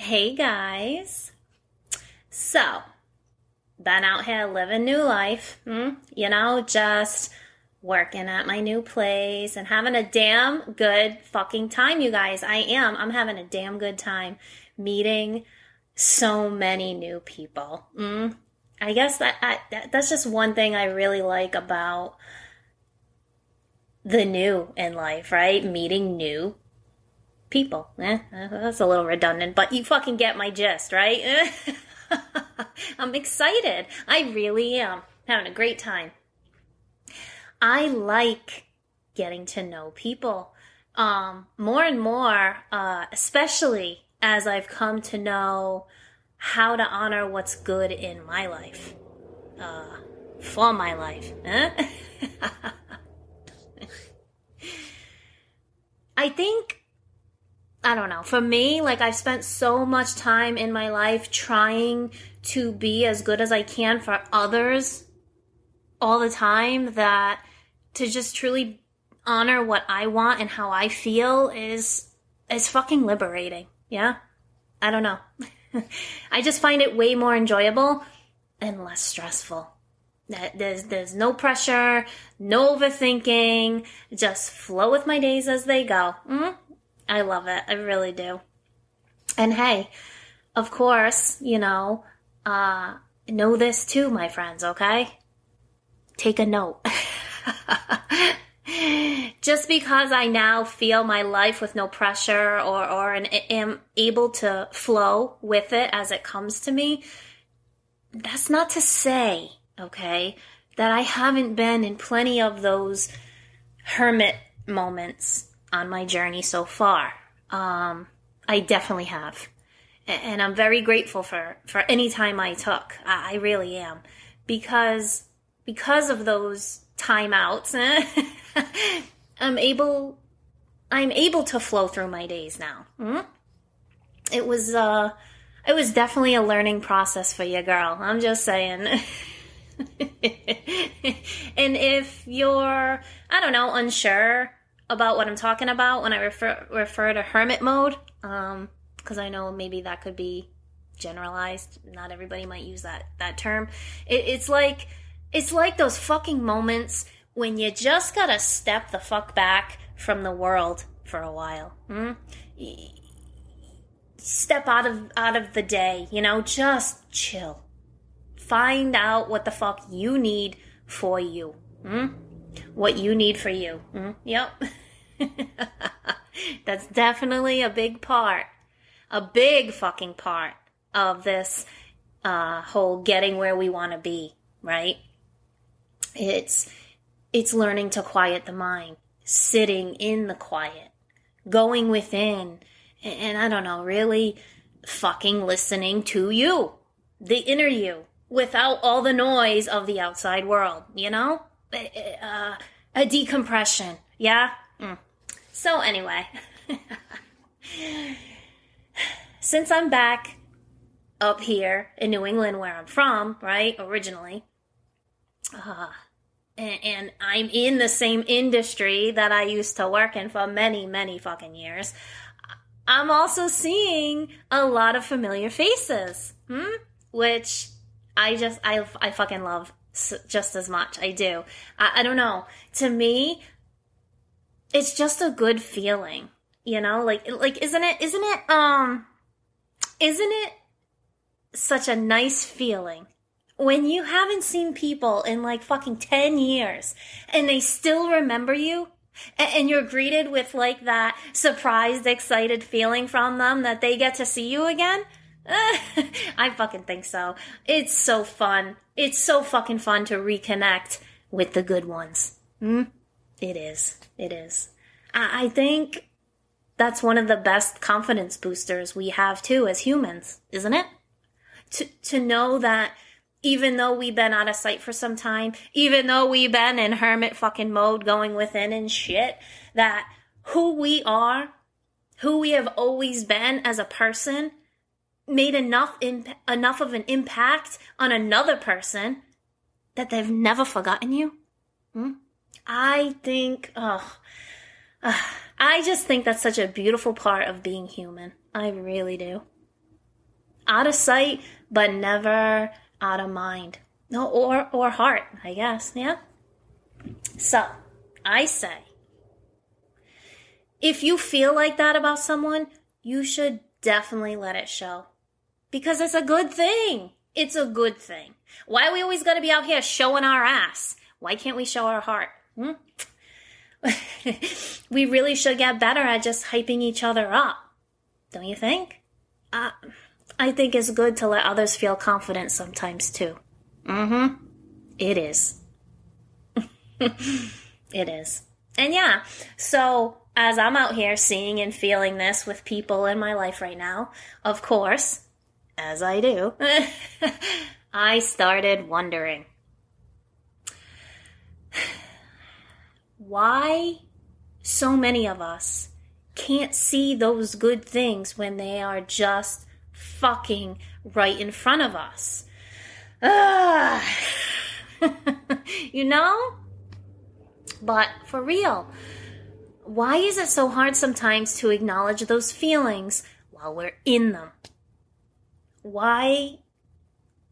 Hey guys. So, been out here living new life. Just working at my new place and having a damn good fucking time, you guys. I'm having a damn good time meeting so many new people. I guess that's just one thing I really like about the new in life, right? Meeting new people. That's a little redundant, but you fucking get my gist, right? I'm excited. I really am having a great time. I like getting to know people more and more, especially as I've come to know how to honor what's good in my life, for my life. I think I don't know. For me, like I've spent so much time in my life trying to be as good as I can for others all the time that to just truly honor what I want and how I feel is fucking liberating. Yeah? I don't know. I just find it way more enjoyable and less stressful. There's no pressure, no overthinking, just flow with my days as they go. I love it. I really do. And hey, of course, know this too, my friends, okay? Take a note. Just because I now feel my life with no pressure or am able to flow with it as it comes to me, that's not to say, okay, that I haven't been in plenty of those hermit moments on my journey so far. I definitely have. And I'm very grateful for any time I took. I really am. Because of those timeouts, I'm able to flow through my days now. It was definitely a learning process for you, girl. I'm just saying. And if you're, I don't know, unsure about what I'm talking about when I refer to hermit mode, because I know maybe that could be generalized. Not everybody might use that term. It's like those fucking moments when you just gotta step the fuck back from the world for a while. Step out of the day, just chill. Find out what the fuck you need for you. What you need for you. Yep. That's definitely a big part. A big fucking part of this whole getting where we want to be, right? It's learning to quiet the mind, sitting in the quiet, going within, and I don't know, really fucking listening to you, the inner you, without all the noise of the outside world, a decompression, yeah? So anyway, since I'm back up here in New England where I'm from, right, originally, and I'm in the same industry that I used to work in for many, many fucking years, I'm also seeing a lot of familiar faces, which I fucking love just as much. I do. I don't know. To me, it's just a good feeling, like isn't it such a nice feeling when you haven't seen people in like fucking 10 years and they still remember you and you're greeted with like that surprised, excited feeling from them that they get to see you again? I fucking think so. It's so fun. It's so fucking fun to reconnect with the good ones. It is. I think that's one of the best confidence boosters we have too as humans, isn't it? To know that even though we've been out of sight for some time, even though we've been in hermit fucking mode going within and shit, that who we are, who we have always been as a person, made enough of an impact on another person that they've never forgotten you. I think, I just think that's such a beautiful part of being human. I really do. Out of sight, but never out of mind. No, or heart, I guess, yeah? So, I say, if you feel like that about someone, you should definitely let it show. Because it's a good thing. It's a good thing. Why are we always got to be out here showing our ass? Why can't we show our heart? We really should get better at just hyping each other up. Don't you think? I think it's good to let others feel confident sometimes too. It is. It is. And yeah, so as I'm out here seeing and feeling this with people in my life right now, of course, as I do, I started wondering, why so many of us can't see those good things when they are just fucking right in front of us. You know? But for real, why is it so hard sometimes to acknowledge those feelings while we're in them? Why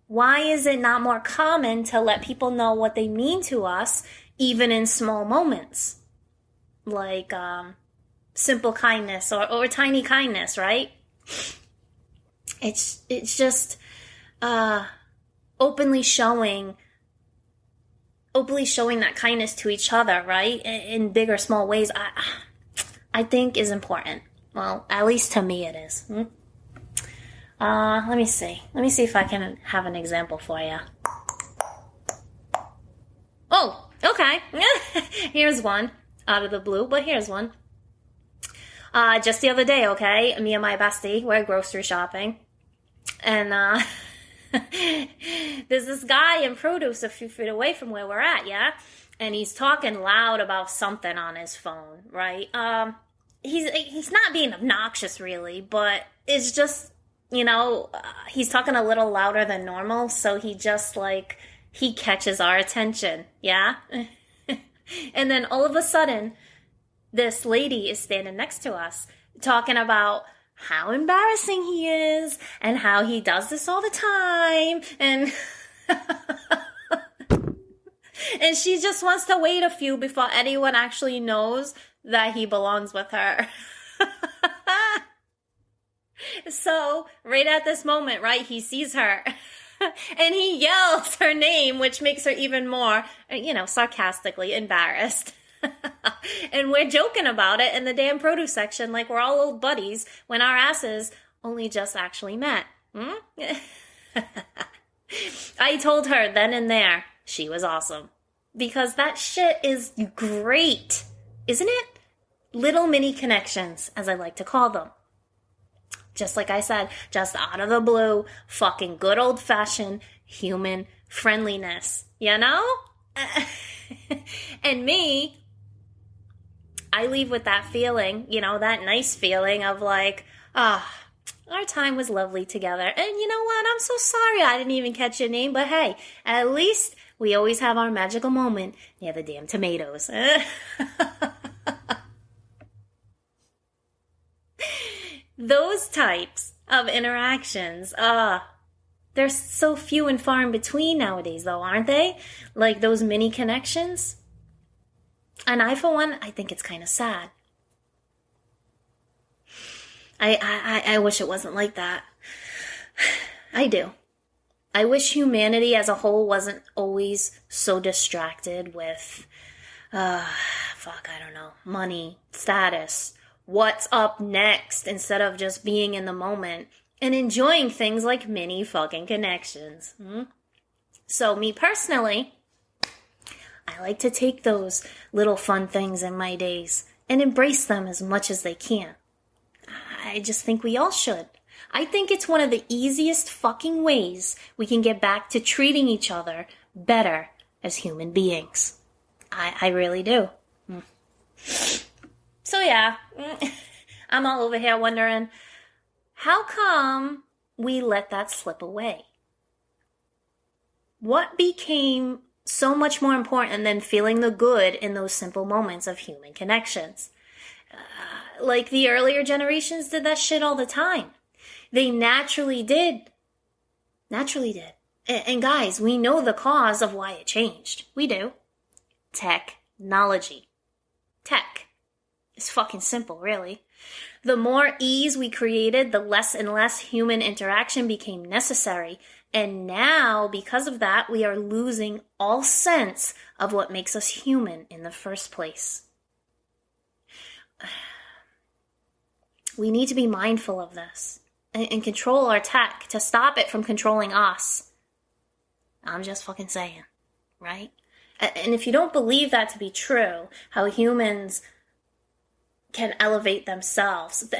is it not more common to let people know what they mean to us, even in small moments? Like, simple kindness or tiny kindness, right? It's just, openly showing that kindness to each other, right? In big or small ways, I think is important. Well, at least to me it is. Let me see. Let me see if I can have an example for you. Oh, okay. Here's one. Out of the blue, but here's one. Just the other day, okay, me and my bestie, we're grocery shopping. And, there's this guy in produce a few feet away from where we're at, yeah? And he's talking loud about something on his phone, right? He's not being obnoxious, really, but it's just, he's talking a little louder than normal, so he just, he catches our attention, yeah? And then all of a sudden, this lady is standing next to us, talking about how embarrassing he is, and how he does this all the time, and and she just wants to wait a few before anyone actually knows that he belongs with her. So, right at this moment, right, he sees her, and he yells her name, which makes her even more, sarcastically embarrassed. And we're joking about it in the damn produce section like we're all old buddies when our asses only just actually met. I told her then and there she was awesome. Because that shit is great, isn't it? Little mini connections, as I like to call them. Just like I said, just out of the blue, fucking good old-fashioned human friendliness, you know? And me, I leave with that feeling, that nice feeling of our time was lovely together. And you know what? I'm so sorry I didn't even catch your name, but hey, at least we always have our magical moment near the damn tomatoes. Those types of interactions, they're so few and far in between nowadays, though, aren't they? Like those mini connections. And I, for one, I think it's kind of sad. I wish it wasn't like that. I do. I wish humanity as a whole wasn't always so distracted with, money, status, what's up next, instead of just being in the moment and enjoying things like mini fucking connections. So me personally, I like to take those little fun things in my days and embrace them as much as they can. I just think we all should. I think it's one of the easiest fucking ways we can get back to treating each other better as human beings. I really do. So yeah, I'm all over here wondering, how come we let that slip away? What became so much more important than feeling the good in those simple moments of human connections? Like the earlier generations did that shit all the time. They naturally did. Naturally did. And guys, we know the cause of why it changed. We do. Technology. Tech. It's fucking simple, really. The more ease we created, the less and less human interaction became necessary. And now, because of that, we are losing all sense of what makes us human in the first place. We need to be mindful of this and control our tech to stop it from controlling us. I'm just fucking saying, right? And if you don't believe that to be true, how humans can elevate themselves.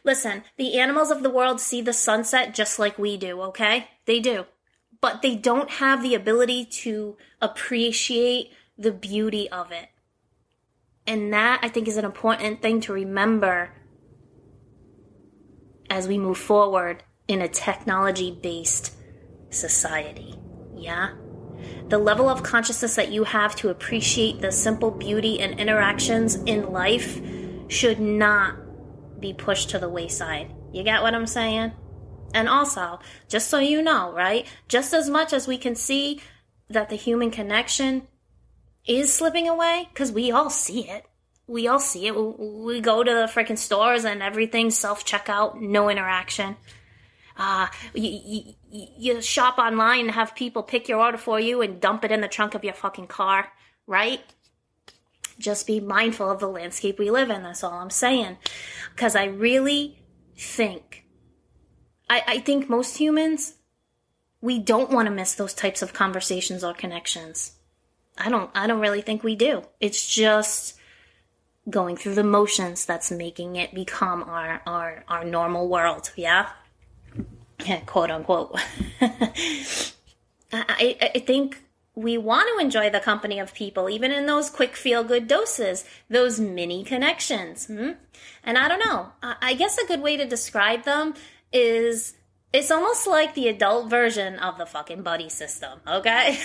Listen, the animals of the world see the sunset just like we do, okay? They do. But they don't have the ability to appreciate the beauty of it. And that, I think, is an important thing to remember as we move forward in a technology-based society. Yeah? The level of consciousness that you have to appreciate the simple beauty and interactions in life should not be pushed to the wayside. You get what I'm saying? And also, just so you know, right? Just as much as we can see that the human connection is slipping away, because we all see it. We all see it. We go to the freaking stores and everything's self-checkout, no interaction. You shop online and have people pick your order for you and dump it in the trunk of your fucking car, right? Just be mindful of the landscape we live in. That's all I'm saying. Because I really think, I think most humans, we don't want to miss those types of conversations or connections. I don't really think we do. It's just going through the motions that's making it become our normal world. Yeah? Yeah, quote unquote. I think we want to enjoy the company of people, even in those quick feel-good doses, those mini connections. And I don't know. I guess a good way to describe them is it's almost like the adult version of the fucking buddy system, okay?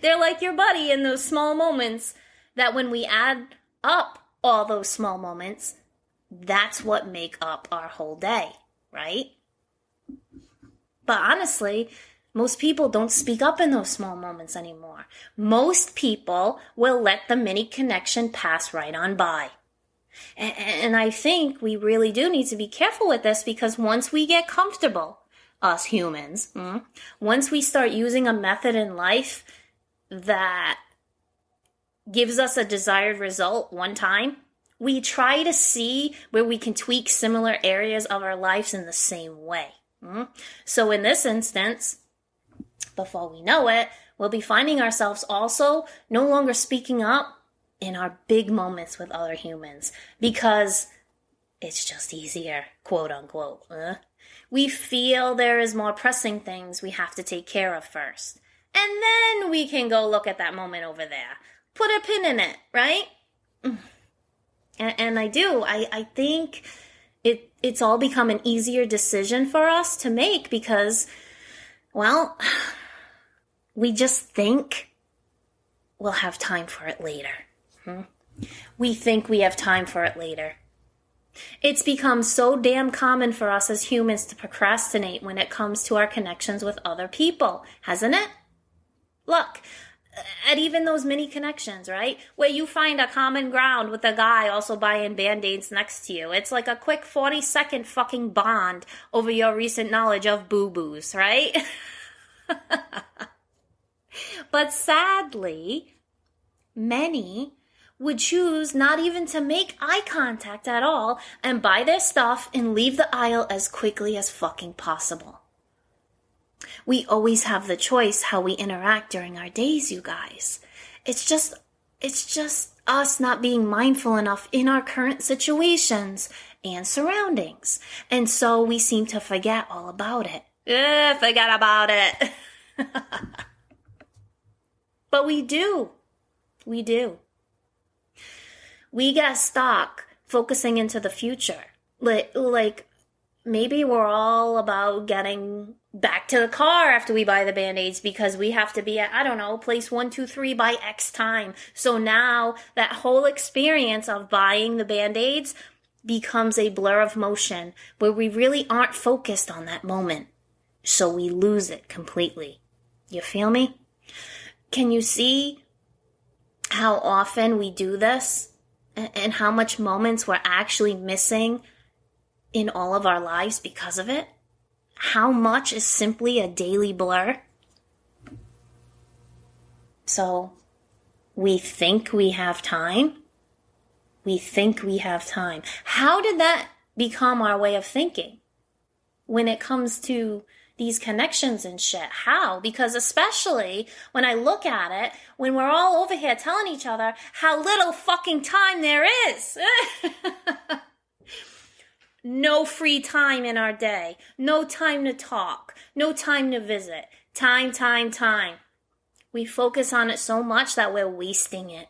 They're like your buddy in those small moments that when we add up all those small moments, that's what make up our whole day, right? But honestly, most people don't speak up in those small moments anymore. Most people will let the mini connection pass right on by. And I think we really do need to be careful with this, because once we get comfortable, us humans, once we start using a method in life that gives us a desired result one time, we try to see where we can tweak similar areas of our lives in the same way. So in this instance, before we know it, we'll be finding ourselves also no longer speaking up in our big moments with other humans because it's just easier, quote unquote. We feel there is more pressing things we have to take care of first. And then we can go look at that moment over there. Put a pin in it, right? And I do. I think it's all become an easier decision for us to make because, well, we just think we'll have time for it later. We think we have time for it later. It's become so damn common for us as humans to procrastinate when it comes to our connections with other people, hasn't it? Look, at even those mini connections, right? Where you find a common ground with a guy also buying Band-Aids next to you. It's like a quick 40-second fucking bond over your recent knowledge of boo-boos, right? But sadly, many would choose not even to make eye contact at all and buy their stuff and leave the aisle as quickly as fucking possible. We always have the choice how we interact during our days, you guys. It's just us not being mindful enough in our current situations and surroundings. And so we seem to forget all about it. Forget about it. But we do. We do. We get stuck focusing into the future. Like maybe we're all about getting back to the car after we buy the Band-Aids because we have to be at, I don't know, place 1, 2, 3 by X time. So now that whole experience of buying the Band-Aids becomes a blur of motion where we really aren't focused on that moment. So we lose it completely. You feel me? Can you see how often we do this and how much moments we're actually missing in all of our lives because of it? How much is simply a daily blur? So we think we have time. We think we have time. How did that become our way of thinking when it comes to these connections and shit? How? Because especially when I look at it, when we're all over here telling each other how little fucking time there is. No free time in our day. No time to talk. No time to visit. Time, time, time. We focus on it so much that we're wasting it.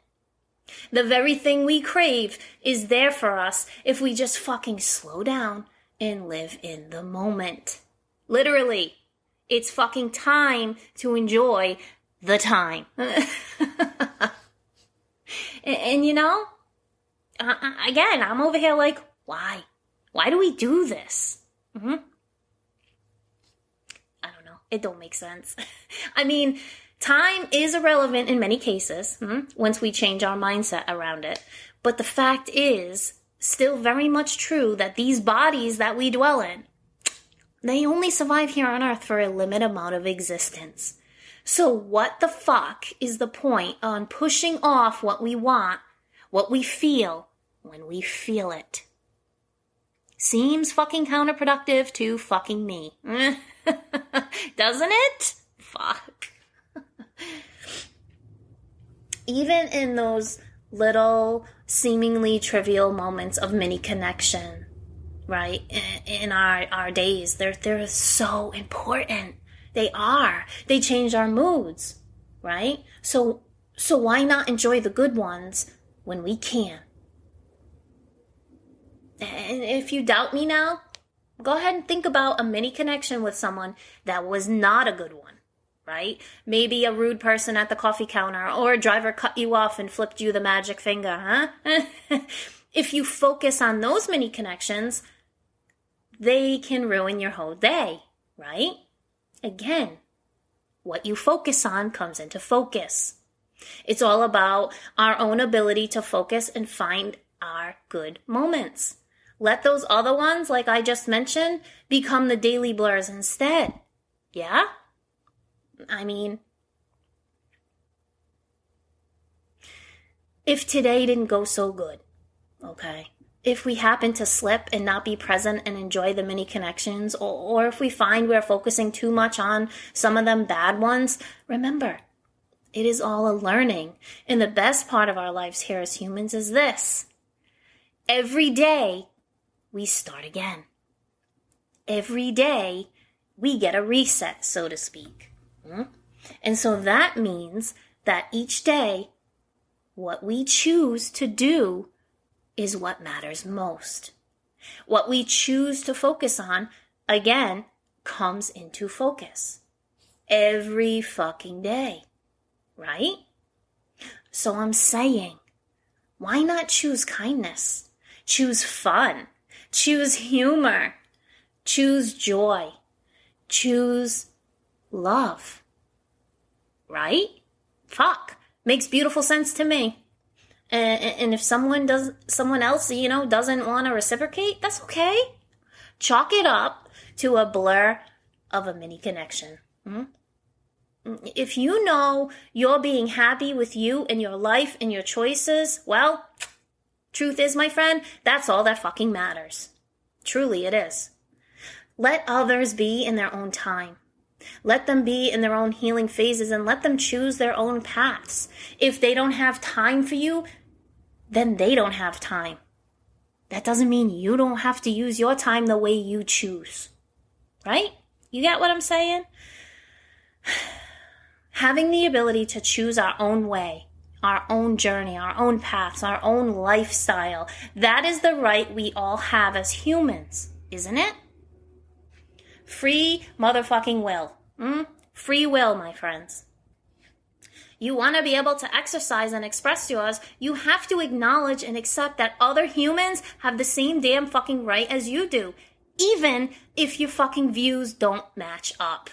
The very thing we crave is there for us if we just fucking slow down and live in the moment. Literally, it's fucking time to enjoy the time. and you know, again, I'm over here like, why? Why do we do this? I don't know. It don't make sense. I mean, time is irrelevant in many cases once we change our mindset around it. But the fact is still very much true that these bodies that we dwell in, they only survive here on Earth for a limited amount of existence. So what the fuck is the point on pushing off what we want, what we feel, when we feel it? Seems fucking counterproductive to fucking me. Doesn't it? Fuck. Even in those little, seemingly trivial moments of mini connection, right? In our days, they're so important. They are. They change our moods, right? So why not enjoy the good ones when we can? And if you doubt me now, go ahead and think about a mini connection with someone that was not a good one, right? Maybe a rude person at the coffee counter, or a driver cut you off and flipped you the magic finger, huh? If you focus on those mini connections, they can ruin your whole day, right? Again, what you focus on comes into focus. It's all about our own ability to focus and find our good moments. Let those other ones, like I just mentioned, become the daily blurs instead. Yeah? I mean, if today didn't go so good, okay? If we happen to slip and not be present and enjoy the mini connections, or if we find we're focusing too much on some of them bad ones, remember, it is all a learning. And the best part of our lives here as humans is this. Every day, we start again. Every day, we get a reset, so to speak. And so that means that each day, what we choose to do is what matters most. What we choose to focus on, again, comes into focus. Every fucking day, right? So I'm saying, why not choose kindness? Choose fun. Choose humor. Choose joy. Choose love. Right? Fuck. Makes beautiful sense to me. And if someone else, doesn't want to reciprocate, that's okay. Chalk it up to a blur of a mini connection. If you know you're being happy with you and your life and your choices, well, truth is, my friend, that's all that fucking matters. Truly it is. Let others be in their own time. Let them be in their own healing phases and let them choose their own paths. If they don't have time for you, then they don't have time. That doesn't mean you don't have to use your time the way you choose. Right? You get what I'm saying? Having the ability to choose our own way, our own journey, our own paths, our own lifestyle, that is the right we all have as humans, isn't it? Free motherfucking will. Free will, my friends. You want to be able to exercise and express yours, you have to acknowledge and accept that other humans have the same damn fucking right as you do, even if your fucking views don't match up.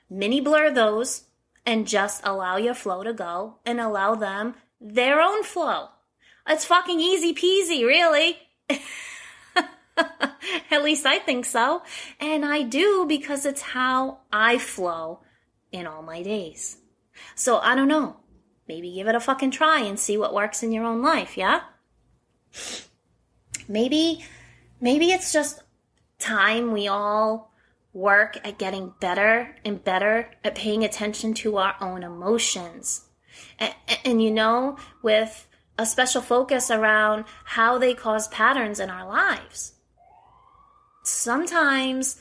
Mini blur those and just allow your flow to go and allow them their own flow. It's fucking easy peasy, really. At least I think so. And I do, because it's how I flow in all my days. So I don't know. Maybe give it a fucking try and see what works in your own life, yeah? Maybe it's just time we all work at getting better and better at paying attention to our own emotions. And you know, with a special focus around how they cause patterns in our lives. Sometimes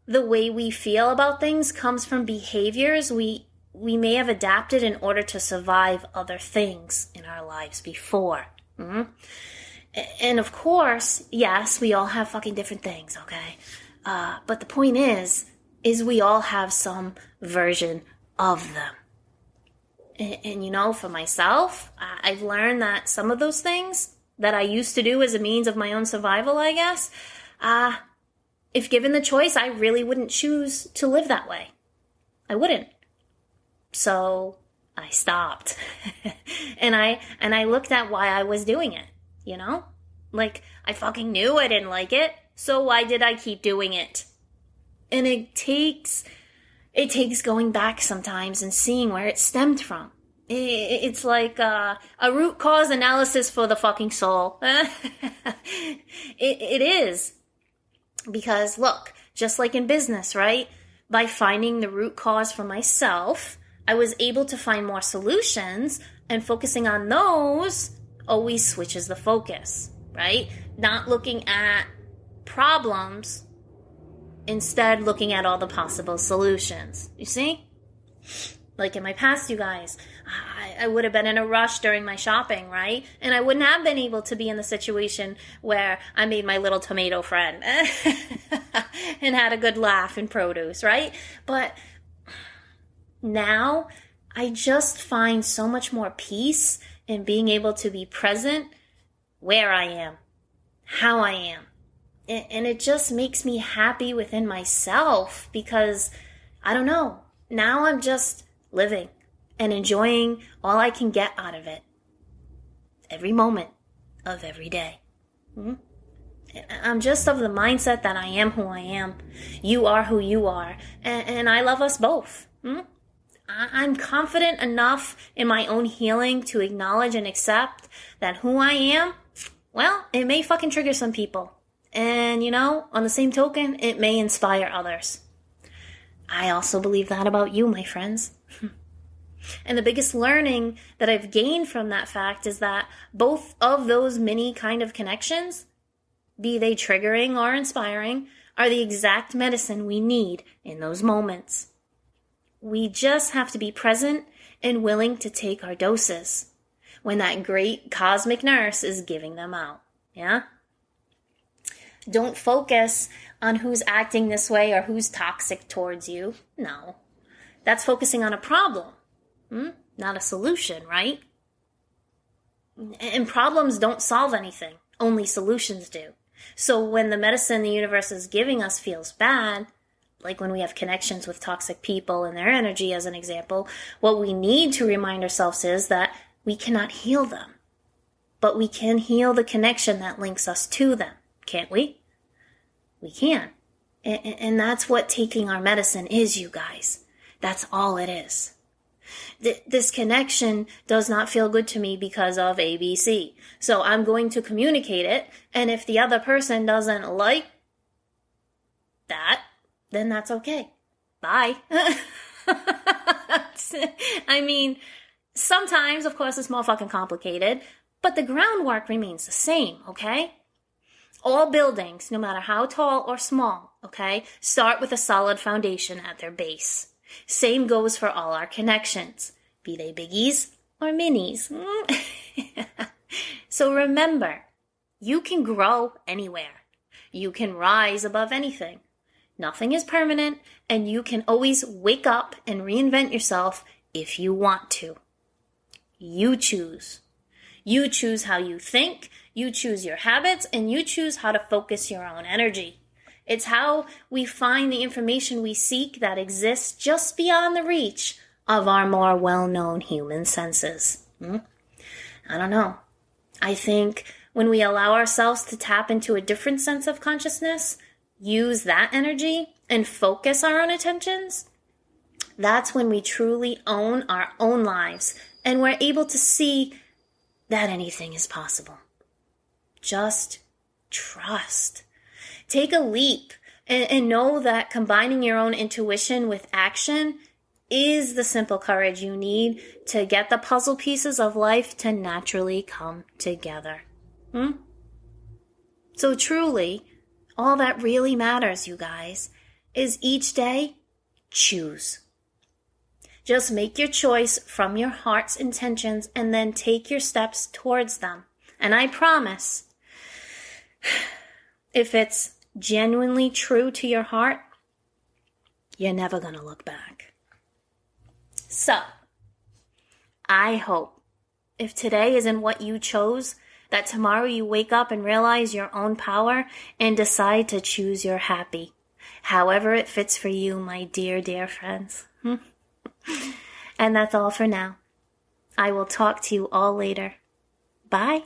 the way we feel about things comes from behaviors we may have adapted in order to survive other things in our lives before. And of course, yes, we all have fucking different things, okay? But the point is we all have some version of them. And you know, for myself, I've learned that some of those things that I used to do as a means of my own survival, I guess, if given the choice, I really wouldn't choose to live that way. I wouldn't. So I stopped. and I looked at why I was doing it, you know? Like, I fucking knew I didn't like it, so why did I keep doing it? And it takes going back sometimes and seeing where it stemmed from. It's like a root cause analysis for the fucking soul. It is. Because look, just like in business, right? By finding the root cause for myself, I was able to find more solutions, and focusing on those always switches the focus, right? Not looking at problems, instead looking at all the possible solutions. You see? Like in my past, you guys, I would have been in a rush during my shopping, right? And I wouldn't have been able to be in the situation where I made my little tomato friend and had a good laugh in produce, right? But now I just find so much more peace in being able to be present where I am, how I am. And it just makes me happy within myself because, I don't know, now I'm just living and enjoying all I can get out of it. Every moment of every day. I'm just of the mindset that I am who I am. You are who you are. And I love us both. I'm confident enough in my own healing to acknowledge and accept that who I am, well, it may fucking trigger some people. And, you know, on the same token, it may inspire others. I also believe that about you, my friends. And the biggest learning that I've gained from that fact is that both of those many kind of connections, be they triggering or inspiring, are the exact medicine we need in those moments. We just have to be present and willing to take our doses when that great cosmic nurse is giving them out. Yeah? Don't focus on who's acting this way or who's toxic towards you. No. That's focusing on a problem, not a solution, right? And problems don't solve anything. Only solutions do. So when the medicine the universe is giving us feels bad, like when we have connections with toxic people and their energy as an example, what we need to remind ourselves is that we cannot heal them. But we can heal the connection that links us to them, can't we? We can. And that's what taking our medicine is, you guys. That's all it is. This connection does not feel good to me because of ABC. So I'm going to communicate it. And if the other person doesn't like that, then that's okay. Bye. I mean, sometimes, of course, it's more fucking complicated, but the groundwork remains the same, okay? All buildings, no matter how tall or small, okay, start with a solid foundation at their base. Same goes for all our connections, be they biggies or minis. So remember, you can grow anywhere. You can rise above anything. Nothing is permanent, and you can always wake up and reinvent yourself if you want to. You choose. You choose how you think, you choose your habits, and you choose how to focus your own energy. It's how we find the information we seek that exists just beyond the reach of our more well-known human senses. I don't know. I think when we allow ourselves to tap into a different sense of consciousness, use that energy, and focus our own attentions, that's when we truly own our own lives and we're able to see that anything is possible. Just trust. Take a leap and know that combining your own intuition with action is the simple courage you need to get the puzzle pieces of life to naturally come together. So truly, all that really matters, you guys, is each day, choose. Just make your choice from your heart's intentions and then take your steps towards them. And I promise, if it's genuinely true to your heart, you're never going to look back. So, I hope if today isn't what you chose, that tomorrow you wake up and realize your own power and decide to choose your happy. However it fits for you, my dear, dear friends. And that's all for now. I will talk to you all later. Bye.